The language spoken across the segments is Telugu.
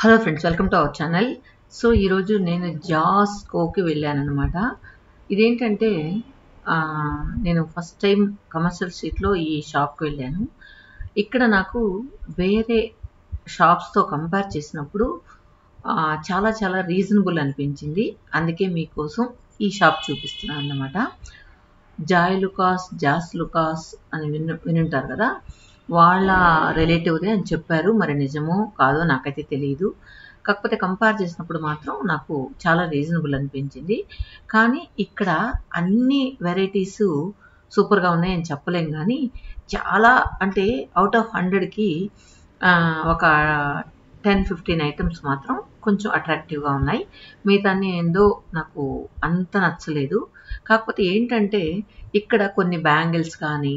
Hello friends, welcome to our channel. So ఈరోజు నేను జాస్కోకి వెళ్ళాను అనమాట. ఇదేంటంటే నేను ఫస్ట్ టైం కమర్షియల్ స్ట్రీట్లో ఈ షాప్కి వెళ్ళాను. ఇక్కడ నాకు వేరే షాప్స్తో కంపేర్ చేసినప్పుడు చాలా చాలా రీజనబుల్ అనిపించింది. అందుకే మీకోసం ఈ షాప్ చూపిస్తున్నాను అన్నమాట. జాస్ లుకాస్ అని వినుంటారు కదా, వాళ్ళ రిలేటివ్దే అని చెప్పారు. మరి నిజమో కాదో నాకైతే తెలియదు. కాకపోతే కంపేర్ చేసినప్పుడు మాత్రం నాకు చాలా రీజనబుల్ అనిపించింది. కానీ ఇక్కడ అన్ని వెరైటీస్ సూపర్గా ఉన్నాయని చెప్పలేం, కానీ చాలా అంటే అవుట్ ఆఫ్ 100కి ఒక 10-15 ఐటమ్స్ మాత్రం కొంచెం అట్రాక్టివ్గా ఉన్నాయి. మిగతా ఏందో నాకు అంత నచ్చలేదు. కాకపోతే ఏంటంటే ఇక్కడ కొన్ని బ్యాంగిల్స్ కానీ,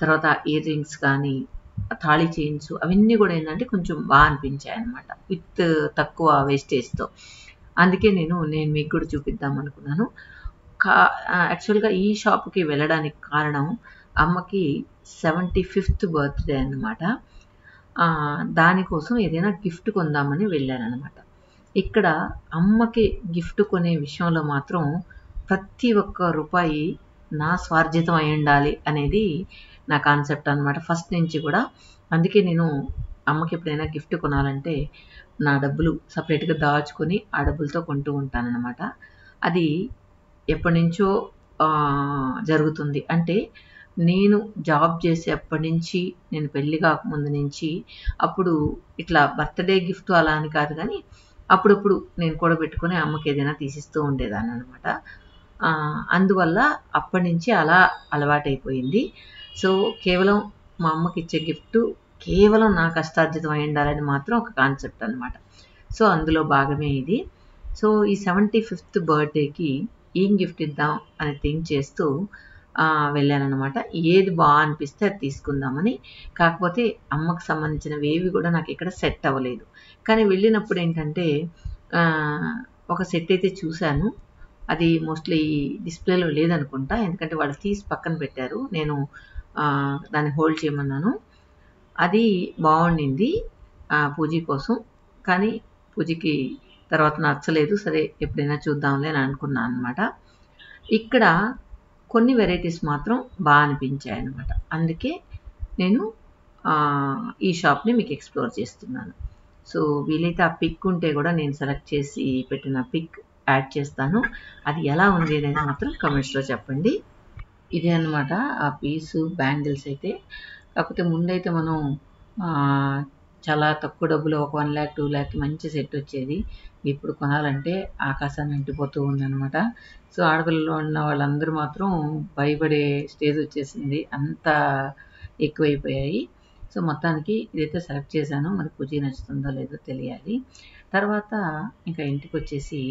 తర్వాత ఇయర్ రింగ్స్ కానీ, తాళీ చైన్స్ అవన్నీ కూడా ఏంటంటే కొంచెం బాగా అనిపించాయి అన్నమాట, విత్ తక్కువ వేస్టేజ్తో. అందుకే నేను మీకు కూడా చూపిద్దాం అనుకున్నాను. యాక్చువల్గా ఈ షాప్కి వెళ్ళడానికి కారణం అమ్మకి 75th బర్త్డే అన్నమాట. దానికోసం ఏదైనా గిఫ్ట్ కొందామని వెళ్ళాను అనమాట. ఇక్కడ అమ్మకి గిఫ్ట్ కొనే విషయంలో మాత్రం ప్రతి ఒక్క రూపాయి నా స్వార్జితం అయి ఉండాలి అనేది నా కాన్సెప్ట్ అనమాట, ఫస్ట్ నుంచి కూడా. అందుకే నేను అమ్మకి ఎప్పుడైనా గిఫ్ట్ కొనాలంటే నా డబ్బులు సపరేట్గా దాచుకొని ఆ డబ్బులతో కొంటూ ఉంటానన్నమాట. అది ఎప్పటి నుంచో జరుగుతుంది. అంటే నేను జాబ్ చేసేప్పటి నుంచి, నేను పెళ్ళి కాకముందు నుంచి, అప్పుడు ఇట్లా బర్త్డే గిఫ్ట్ అలా అని కాదు, కానీ అప్పుడప్పుడు నేను కూడా పెట్టుకొని అమ్మకి ఏదైనా తీసిస్తూ ఉండేదాన్ని అనమాట. అందువల్ల అప్పటి నుంచి అలా అలవాటైపోయింది. సో కేవలం మా అమ్మకి ఇచ్చే గిఫ్ట్ కేవలం నా కష్టార్జితం అయి ఉండాలని మాత్రం ఒక కాన్సెప్ట్ అనమాట. సో అందులో భాగమే ఇది. సో ఈ 75th బర్త్డేకి ఏం గిఫ్ట్ ఇద్దాం అని థింక్ చేస్తూ వెళ్ళానమాట. ఏది బాగా అనిపిస్తే అది తీసుకుందామని. కాకపోతే అమ్మకు సంబంధించినవి ఏవి కూడా నాకు ఇక్కడ సెట్ అవ్వలేదు. కానీ వెళ్ళినప్పుడు ఏంటంటే ఒక సెట్ అయితే చూశాను. అది మోస్ట్లీ డిస్ప్లేలో లేదనుకుంటా, ఎందుకంటే వాళ్ళు తీసి పక్కన పెట్టారు. నేను దాన్ని హోల్డ్ చేయమన్నాను. అది బాగుండింది పూజ కోసం, కానీ పూజకి తర్వాత నచ్చలేదు. సరే ఎప్పుడైనా చూద్దాంలే అని అనుకున్నాను అనమాట. ఇక్కడ కొన్ని వెరైటీస్ మాత్రం బాగా అనిపించాయి అనమాట. అందుకే నేను ఈ షాప్ని మీకు ఎక్స్ప్లోర్ చేస్తున్నాను. సో వీలైతే ఆ పిక్ ఉంటే కూడా నేను సెలెక్ట్ చేసి పెట్టిన పిక్ యాడ్ చేస్తాను. అది ఎలా ఉంది అనేది మాత్రం కమెంట్స్లో చెప్పండి. ఇదే అనమాట ఆ పీసు బ్యాంగిల్స్ అయితే. కాకపోతే ముందైతే మనం చాలా తక్కువ డబ్బులు, ఒక 1 lakh 2 lakh మంచి సెట్ వచ్చేది. ఇప్పుడు కొనాలంటే ఆకాశాన్ని అంటిపోతూ ఉందన్నమాట. సో ఆడపిల్లలు ఉన్న వాళ్ళందరూ మాత్రం భయపడే స్టేజ్ వచ్చేసింది, అంత ఎక్కువైపోయాయి. సో మొత్తానికి ఇదైతే సెలెక్ట్ చేశాను. మరి పూజ నచ్చుతుందో లేదో తెలియాలి. తర్వాత ఇంకా ఇంటికి వచ్చేసి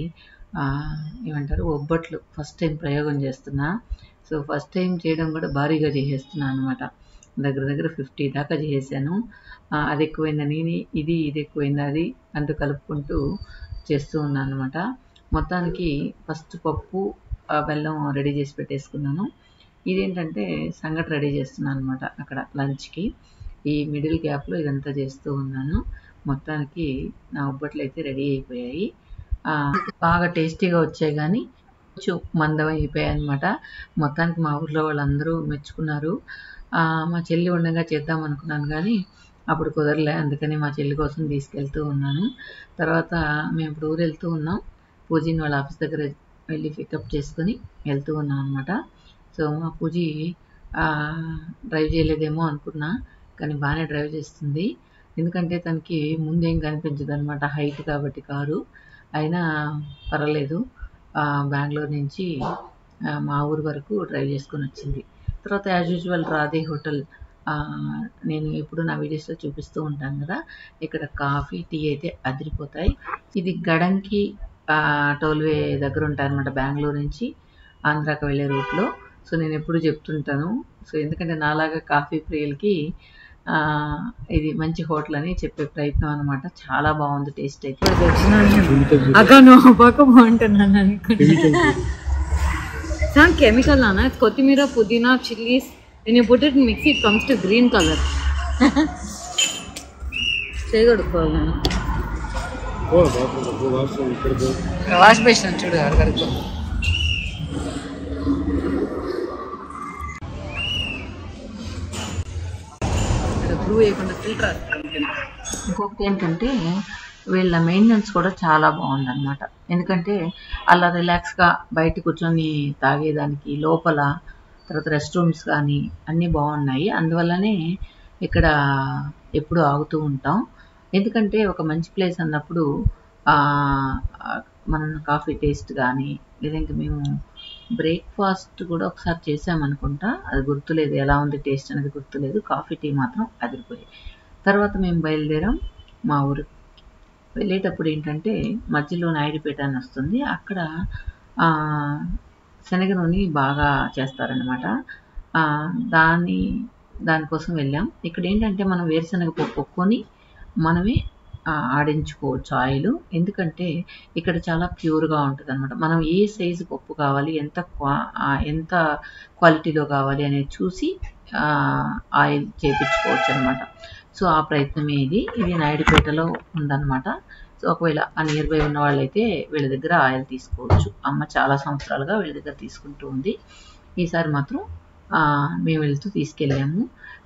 ఏమంటారు, ఒబ్బట్లు ఫస్ట్ టైం ప్రయోగం చేస్తున్నా. సో ఫస్ట్ టైం చేయడం కూడా భారీగా చేసేస్తున్నాను అనమాట. దగ్గర 50 దాకా చేసాను. అది ఎక్కువైందని ఇది ఎక్కువైంది అది అంటూ కలుపుకుంటూ చేస్తూ ఉన్నాను అనమాట. మొత్తానికి ఫస్ట్ పప్పు బెల్లం రెడీ చేసి పెట్టేసుకున్నాను. ఇదేంటంటే సంగటి రెడీ చేస్తున్నాను అనమాట అక్కడ లంచ్కి. ఈ మిడిల్ గ్యాప్లో ఇదంతా చేస్తూ ఉన్నాను. మొత్తానికి నా ఒబ్బట్లు అయితే రెడీ అయిపోయాయి. బాగా టేస్టీగా వచ్చాయి, కానీ కొంచెం మందం అయిపోయాయి అనమాట. మొత్తానికి మా ఊర్లో వాళ్ళందరూ మెచ్చుకున్నారు. మా చెల్లి ఉండగా చేద్దాం అనుకున్నాను, కానీ అప్పుడు కుదరలే. అందుకని మా చెల్లి కోసం తీసుకెళ్తూ ఉన్నాను. తర్వాత మేము ఇప్పుడు ఊరు వెళ్తూ ఉన్నాం. పూజని వాళ్ళ ఆఫీస్ దగ్గర వెళ్ళి పికప్ చేసుకొని వెళ్తూ ఉన్నాం అనమాట. సో మా పూజ డ్రైవ్ చేయలేదేమో అనుకున్నా, కానీ బాగానే డ్రైవ్ చేస్తుంది. ఎందుకంటే తనకి ముందేం కనిపించదు అనమాట, హైట్ కాబట్టి కారు. అయినా పర్వాలేదు, బెంగళూరు నుంచి మా ఊరు వరకు డ్రైవ్ చేసుకొని వచ్చింది. తర్వాత యాజ్ యూజువల్ రాధే హోటల్, నేను ఎప్పుడు నా వీడియోస్లో చూపిస్తూ ఉంటాను కదా, ఇక్కడ కాఫీ టీ అయితే అదిరిపోతాయి. ఇది గడంకి టోల్వే దగ్గర ఉంటాయన్నమాట, బెంగళూరు నుంచి ఆంధ్రాకి వెళ్ళే రూట్లో. సో నేను ఎప్పుడు చెప్తుంటాను. సో ఎందుకంటే నాలాగా కాఫీ ప్రియులకి ఇది మంచి హోటల్ అని చెప్పే ప్రయత్నం అనమాట. చాలా బాగుంది టేస్ట్ అయితే. Some chemical nana, it's kothimira, pudina, chilies. When you put it in mixie, it comes to green color. Say good. Wash basin చూడు అక్కడికి. ప్రూవ్ చేయకుండా ఫిల్టర్. ఇంకొకటి ఏంటంటే వీళ్ళ మెయింటెనెన్స్ కూడా చాలా బాగుందన్నమాట. ఎందుకంటే అలా రిలాక్స్గా బయట కూర్చొని తాగేదానికి లోపల, తర్వాత రెస్ట్ రూమ్స్ కానీ అన్నీ బాగున్నాయి. అందువల్లనే ఇక్కడ ఎప్పుడు ఆగుతూ ఉంటాం. ఎందుకంటే ఒక మంచి ప్లేస్ అన్నప్పుడు మనం కాఫీ టేస్ట్ కానీ, లేదంటే మేము బ్రేక్ఫాస్ట్ కూడా ఒకసారి చేసామనుకుంటా, అది గుర్తులేదు ఎలా ఉంది టేస్ట్ అనేది గుర్తులేదు. కాఫీ టీ మాత్రం అదిరిపోయి. తర్వాత మేము బయలుదేరాం మా ఊరు. వెళ్ళేటప్పుడు ఏంటంటే మధ్యలో నాయుడుపేట అని వస్తుంది, అక్కడ శనగ నూనె బాగా చేస్తారనమాట. దానికోసం వెళ్ళాం. ఇక్కడ ఏంటంటే మనం వేరుశనగ పప్పు కొని మనమే ఆడించుకోవచ్చు ఆయిల్. ఎందుకంటే ఇక్కడ చాలా ప్యూర్గా ఉంటుంది అనమాట. మనం ఏ సైజు పప్పు కావాలి, ఎంత క్వాలిటీలో కావాలి అనేది చూసి ఆయిల్ చేపించుకోవచ్చు అనమాట. సో ఆ ప్రయత్నమే ఇది నాయుడుపేటలో ఉందన్నమాట. సో ఒకవేళ ఆ నియర్ బై ఉన్న వాళ్ళైతే వీళ్ళ దగ్గర ఆయిల్ తీసుకోవచ్చు. అమ్మ చాలా సంవత్సరాలుగా వీళ్ళ దగ్గర తీసుకుంటూ ఉంది. ఈసారి మాత్రం మేము వెళ్తూ తీసుకెళ్ళాము.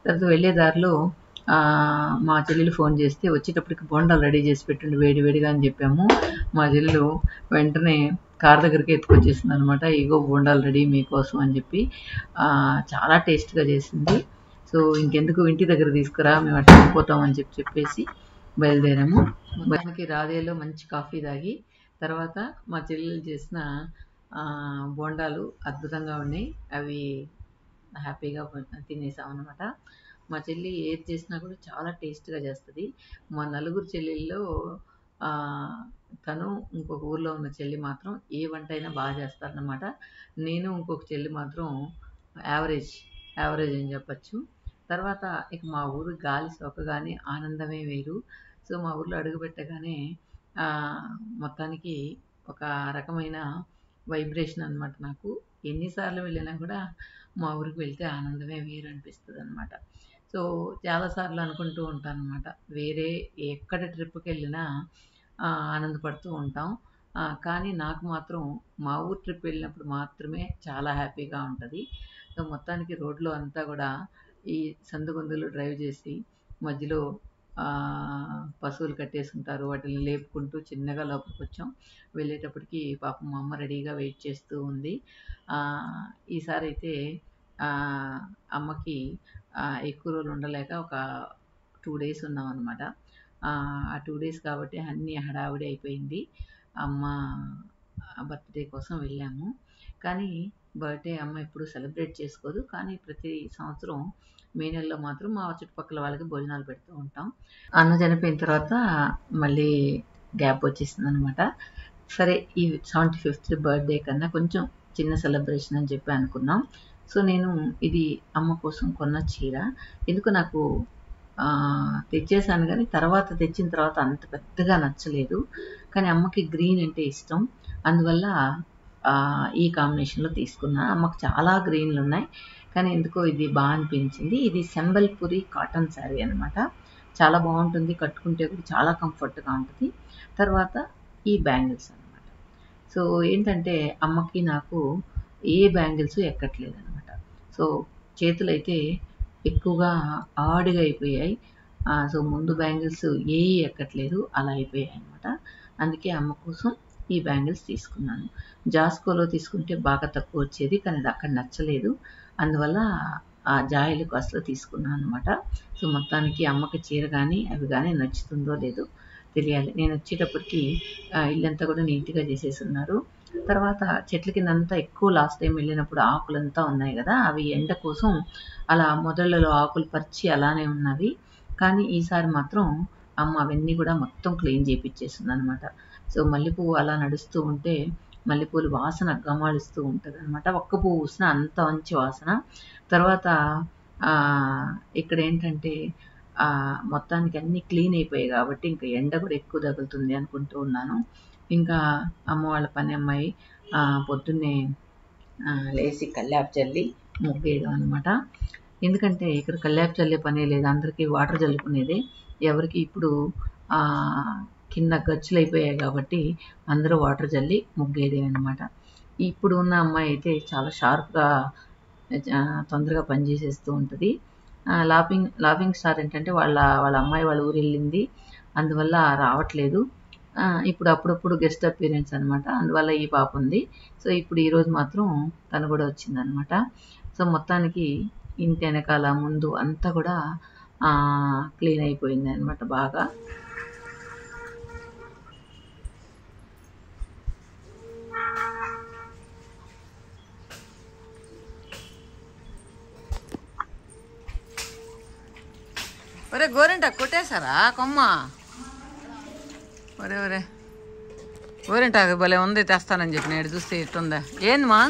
తర్వాత వెళ్ళే దారిలో మా చెల్లెలు ఫోన్ చేస్తే వచ్చేటప్పటికి బోండాలు రెడీ చేసి పెట్టండి వేడివేడిగా అని చెప్పాము. మా చెల్లెలు వెంటనే కార్ దగ్గరికి ఎత్తుకొచ్చేసింది అనమాట. ఇగో బోండాలు రెడీ మీకోసం అని చెప్పి చాలా టేస్ట్గా చేసింది. సో ఇంకెందుకు ఇంటి దగ్గర తీసుకురా, మేము అట్లా వెళ్ళిపోతామని చెప్పేసి బయలుదేరాము. మనకి రాదేలో మంచి కాఫీ తాగి తర్వాత మా చెల్లెలు చేసిన బోండాలు అద్భుతంగా ఉన్నాయి. అవి హ్యాపీగా తినేసాం అనమాట. మా చెల్లి ఏది చేసినా కూడా చాలా టేస్ట్గా చేస్తుంది. మా నలుగురు చెల్లెల్లో తను ఇంకొక ఊర్లో ఉన్న చెల్లి మాత్రం ఏ వంట అయినా బాగా చేస్తారనమాట. నేను ఇంకొక చెల్లి మాత్రం యావరేజ్ అని చెప్పచ్చు. తర్వాత ఇక మా ఊరు గాలి సోకగానే ఆనందమే వేరు. సో మా ఊర్లో అడుగు పెట్టగానే మొత్తానికి ఒక రకమైన వైబ్రేషన్ అనమాట. నాకు ఎన్నిసార్లు వెళ్ళినా కూడా మా ఊరికి వెళ్తే ఆనందమే వేరు అనిపిస్తుంది అనమాట. సో చాలాసార్లు అనుకుంటూ ఉంటాను అనమాట, వేరే ఎక్కడ ట్రిప్కి వెళ్ళినా ఆనందపడుతూ ఉంటాం. కానీ నాకు మాత్రం మా ఊరు ట్రిప్ వెళ్ళినప్పుడు మాత్రమే చాలా హ్యాపీగా ఉంటుంది. సో మొత్తానికి రోడ్లో అంతా కూడా ఈ సందుగొందులు డ్రైవ్ చేసి మధ్యలో పశువులు కట్టేసుకుంటారు, వాటిని లేపుకుంటూ చిన్నగా లోపలికి వచ్చాం. వెళ్ళేటప్పటికి పాపం మా అమ్మ రెడీగా వెయిట్ చేస్తూ ఉంది. ఈసారి అయితే అమ్మకి ఎక్కువ రోజులు ఉండలేక ఒక 2 days ఉన్నాం అనమాట. ఆ 2 days కాబట్టి అన్నీ హడావిడి అయిపోయింది. అమ్మ బర్త్డే కోసం వెళ్ళాము. కానీ బర్త్డే అమ్మ ఎప్పుడు సెలబ్రేట్ చేసుకోదు. కానీ ప్రతి సంవత్సరం మే నెలలో మాత్రం మా చుట్టుపక్కల వాళ్ళకి భోజనాలు పెడుతూ ఉంటాం. అన్న చనిపోయిన తర్వాత మళ్ళీ గ్యాప్ వచ్చేసింది అనమాట. సరే ఈ 75th బర్త్డే కన్నా కొంచెం చిన్న సెలబ్రేషన్ అని చెప్పి అనుకున్నాం. సో నేను ఇది అమ్మ కోసం కొన్న చీర. ఎందుకు నాకు తెచ్చేసాను కానీ తెచ్చిన తర్వాత అంత పెద్దగా నచ్చలేదు. కానీ అమ్మకి గ్రీన్ అంటే ఇష్టం, అందువల్ల ఈ కాంబినేషన్లో తీసుకున్నా. అమ్మకు చాలా గ్రీన్లు ఉన్నాయి కానీ ఎందుకో ఇది బాగా అనిపించింది. ఇది సంబల్పురి కాటన్ శారీ అనమాట. చాలా బాగుంటుంది, కట్టుకుంటే కూడా చాలా కంఫర్ట్గా ఉంటుంది. తర్వాత ఈ బ్యాంగిల్స్ అనమాట. సో ఏంటంటే అమ్మకి నాకు ఏ బ్యాంగిల్స్ ఎక్కట్లేదు అనమాట. సో చేతులైతే ఎక్కువగా ఆడిగా అయిపోయాయి. సో ముందు బ్యాంగిల్స్ ఏవి ఎక్కట్లేదు, అలా అయిపోయాయి అనమాట. అందుకే అమ్మ కోసం ఈ బ్యాంగిల్స్ తీసుకున్నాను. జాస్కోలో తీసుకుంటే బాగా తక్కువ వచ్చేది కానీ అది అక్కడ నచ్చలేదు, అందువల్ల ఆ జాయిలు కాస్ట్లో తీసుకున్నాను అనమాట. సో మొత్తానికి అమ్మకి చీర కానీ అవి కానీ నచ్చుతుందో లేదో తెలియాలి. నేను వచ్చేటప్పటికి ఇల్లంతా కూడా నీట్గా చేసేసి ఉన్నారు. తర్వాత చెట్ల కింద అంతా ఎక్కువ లాస్ట్ టైం వెళ్ళినప్పుడు ఆకులంతా ఉన్నాయి కదా, అవి ఎండ కోసం అలా మొదళ్ళలో ఆకులు పరిచి అలానే ఉన్నవి. కానీ ఈసారి మాత్రం అమ్మ అవన్నీ కూడా మొత్తం క్లీన్ చేయించేసింది అనమాట. సో మల్లెపువ్వు అలా నడుస్తూ ఉంటే మల్లెపూలు వాసన గమాళిస్తూ ఉంటుంది అనమాట. ఒక్క పువ్వు పూసినా అంత మంచి వాసన. తర్వాత ఇక్కడ ఏంటంటే మొత్తానికి అన్నీ క్లీన్ అయిపోయాయి కాబట్టి ఇంకా ఎండ కూడా ఎక్కువ తగులుతుంది అనుకుంటూ ఉన్నాను. ఇంకా అమ్మ వాళ్ళ పని అమ్మాయి పొద్దున్నే లేచి కల్లాపు చల్లి ముగ్గేయడం అనమాట. ఎందుకంటే ఇక్కడ కల్లాపు చల్లే పనే లేదు, అందరికీ వాటర్ చల్లుకునేదే. ఎవరికి ఇప్పుడు కింద గచ్చులు అయిపోయాయి కాబట్టి అందరూ వాటర్ జల్లి ముగ్గేది అనమాట. ఇప్పుడు ఉన్న అమ్మాయి అయితే చాలా షార్ప్గా తొందరగా పనిచేసేస్తూ ఉంటుంది. లాఫింగ్ స్టార్ ఏంటంటే వాళ్ళ అమ్మాయి వాళ్ళ ఊరు వెళ్ళింది, అందువల్ల రావట్లేదు. ఇప్పుడు అప్పుడప్పుడు గెస్ట్ అపీరెన్స్ అనమాట, అందువల్ల ఈ పాప ఉంది. సో ఇప్పుడు ఈరోజు మాత్రం తను కూడా వచ్చిందనమాట. సో మొత్తానికి ఇంటి వెనకాల ముందు అంతా కూడా క్లీన్ అయిపోయింది అనమాట బాగా. ఒరే గోరింటాకు కొట్టేశారా కొమ్మ? ఒరే గోరింటాకు భలే ఉంది, తెస్తానని చెప్పి నేడు చూస్తే ఇట్టుందా ఏందమ్మా?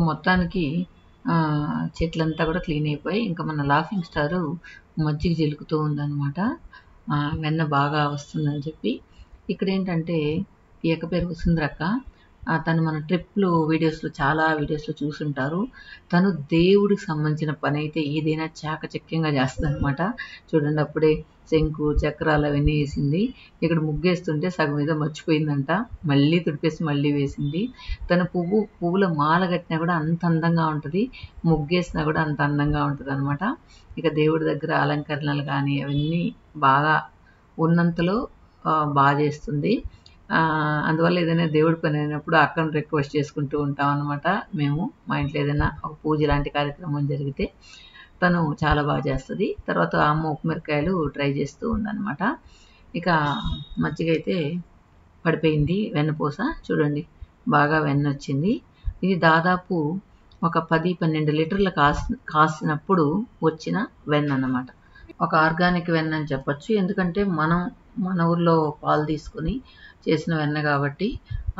మొత్తానికి చెట్లంతా కూడా క్లీన్ అయిపోయి ఇంకా మన లాఫింగ్ స్టారు మజ్జిగ చిలుకుతూ ఉందన్నమాట. వెన్న బాగా వస్తుందని చెప్పి. ఇక్కడ ఏంటంటే ఈ అక్క పేరు వసుంధరక్క. తను మన ట్రిప్లు చాలా వీడియోస్లో చూసుంటారు. తను దేవుడికి సంబంధించిన పని అయితే ఏదైనా చాకచక్యంగా చేస్తుంది అనమాట. చూడండి అప్పుడే శంకు చక్రాలు అవన్నీ వేసింది. ఇక్కడ ముగ్గేస్తుంటే సగం మీద మర్చిపోయిందంట, మళ్ళీ తుడిపేసి మళ్ళీ వేసింది. తన పువ్వుల మాల కట్టినా కూడా అంత అందంగా ఉంటుంది, ముగ్గేసినా కూడా అంత అందంగా ఉంటుంది అనమాట. ఇక దేవుడి దగ్గర అలంకరణలు కానీ అవన్నీ బాగా ఉన్నంతలో బాగా చేస్తుంది. అందువల్ల ఏదైనా దేవుడి పని అయినప్పుడు అక్కను రిక్వెస్ట్ చేసుకుంటూ ఉంటాం అనమాట. మేము మా ఇంట్లో ఏదైనా ఒక పూజ లాంటి కార్యక్రమం జరిగితే తను చాలా బాగా చేస్తుంది. తర్వాత అమ్మ ఉప్పుమిరకాయలు ట్రై చేస్తూ ఉందన్నమాట. ఇక మజ్జిగ అయితే పడిపోయింది, వెన్నపూస చూడండి బాగా వెన్న వచ్చింది. ఇది దాదాపు ఒక 10-12 లీటర్లు కాసినప్పుడు వచ్చిన వెన్న అన్నమాట. ఒక ఆర్గానిక్ వెన్న అని చెప్పచ్చు, ఎందుకంటే మన ఊర్లో పాలు తీసుకుని చేసిన వెన్న కాబట్టి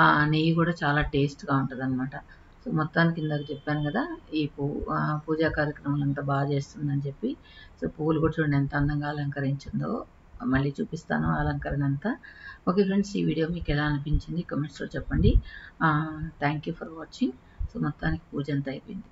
ఆ నెయ్యి కూడా చాలా టేస్ట్గా ఉంటుంది అనమాట. సో మొత్తానికి ఇందాక చెప్పాను కదా, ఈ పూజా కార్యక్రమాలు అంతా బాగా చేస్తుందని చెప్పి. సో పువ్వులు కూడా చూడండి ఎంత అందంగా అలంకరించిందో, మళ్ళీ చూపిస్తాను అలంకరణ అంతా. ఓకే ఫ్రెండ్స్, ఈ వీడియో మీకు ఎలా అనిపించింది కామెంట్స్లో చెప్పండి. Thank you for watching. So మొత్తానికి పూజ అంతా అయిపోయింది.